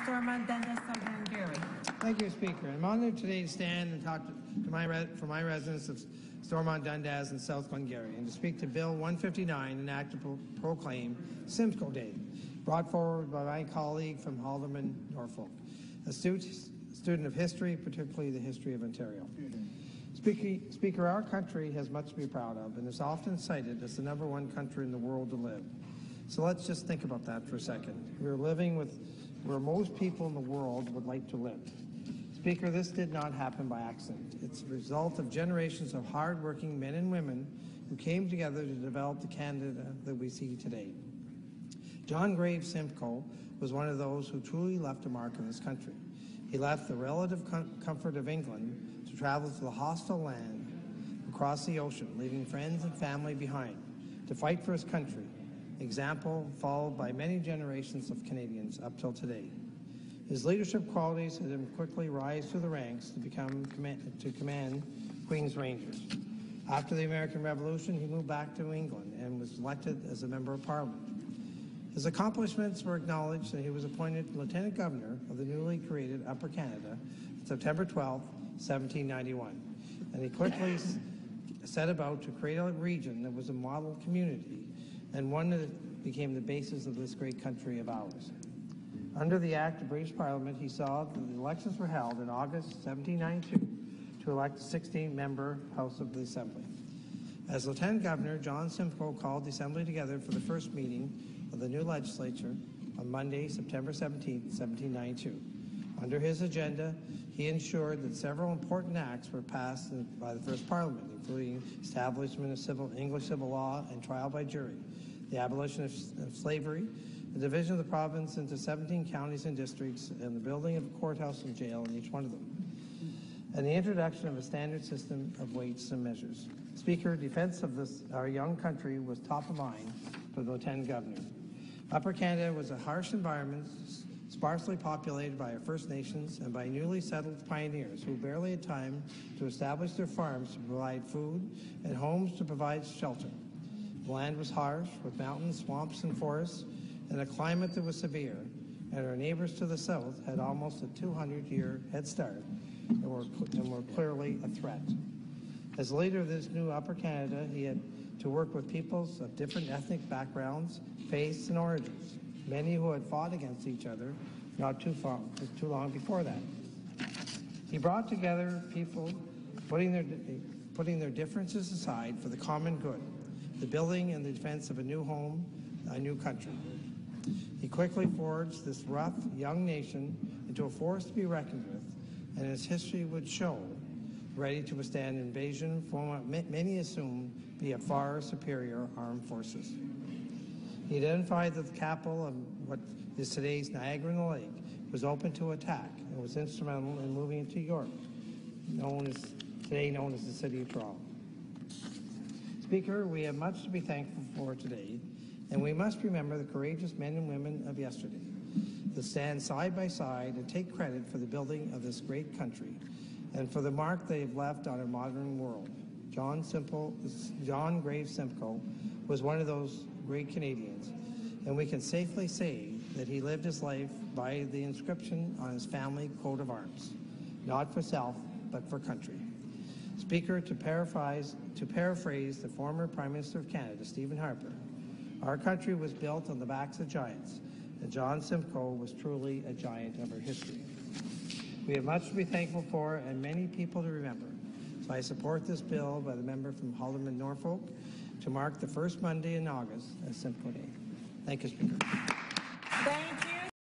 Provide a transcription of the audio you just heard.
Stormont Dundas of Glengarry. Thank you, Speaker. I'm honored today to stand and talk for my residents of Stormont Dundas and South Glengarry, and to speak to Bill 159, an act to proclaim Simcoe Day, brought forward by my colleague from Haldeman, Norfolk, a student of history, particularly the history of Ontario. Speaker, our country has much to be proud of and is often cited as the #1 country in the world to live. So let's just think about that for a second. We're living where most people in the world would like to live. Speaker, this did not happen by accident. It's a result of generations of hard-working men and women who came together to develop the Canada that we see today. John Graves Simcoe was one of those who truly left a mark on this country. He left the relative comfort of England to travel to the hostile land across the ocean, leaving friends and family behind to fight for his country, example followed by many generations of Canadians up till today. His leadership qualities had him quickly rise through the ranks to command Queen's Rangers. After the American Revolution, he moved back to England and was elected as a Member of Parliament. His accomplishments were acknowledged, and he was appointed Lieutenant Governor of the newly created Upper Canada on September 12, 1791. And he quickly set about to create a region that was a model community and one that became the basis of this great country of ours. Under the Act of British Parliament, he saw that the elections were held in August 1792 to elect a 16-member House of the Assembly. As Lieutenant Governor, John Simcoe called the Assembly together for the first meeting of the new legislature on Monday, September 17, 1792. Under his agenda, he ensured that several important acts were passed by the first Parliament, including establishment of English civil law and trial by jury, the abolition of slavery, the division of the province into 17 counties and districts, and the building of a courthouse and jail in each one of them, and the introduction of a standard system of weights and measures. Speaker, defense of our young country was top of mind for the Lieutenant Governor. Upper Canada was a harsh environment, sparsely populated by our First Nations and by newly settled pioneers who barely had time to establish their farms to provide food and homes to provide shelter. The land was harsh, with mountains, swamps, and forests, and a climate that was severe, and our neighbors to the south had almost a 200-year head start and were clearly a threat. As leader of this new Upper Canada, he had to work with peoples of different ethnic backgrounds, faiths, and origins, many who had fought against each other not too long before that. He brought together people, putting their differences aside for the common good, the building and the defense of a new home, a new country. He quickly forged this rough, young nation into a force to be reckoned with, and as history would show, ready to withstand invasion from what many assume be a far superior armed forces. He identified that the capital of what is today's Niagara-on-the-Lake was open to attack and was instrumental in moving it to York, today known as the City of Toronto. Speaker, we have much to be thankful for today, and we must remember the courageous men and women of yesterday that stand side by side and take credit for the building of this great country and for the mark they have left on our modern world. John Graves Simcoe was one of those great Canadians, and we can safely say that he lived his life by the inscription on his family coat of arms, not for self, but for country. Speaker, to paraphrase the former Prime Minister of Canada, Stephen Harper, our country was built on the backs of giants, and John Simcoe was truly a giant of our history. We have much to be thankful for and many people to remember. So I support this bill by the member from Haldeman, Norfolk, to mark the first Monday in August as Simcoe Day. Thank you, Speaker. Thank you.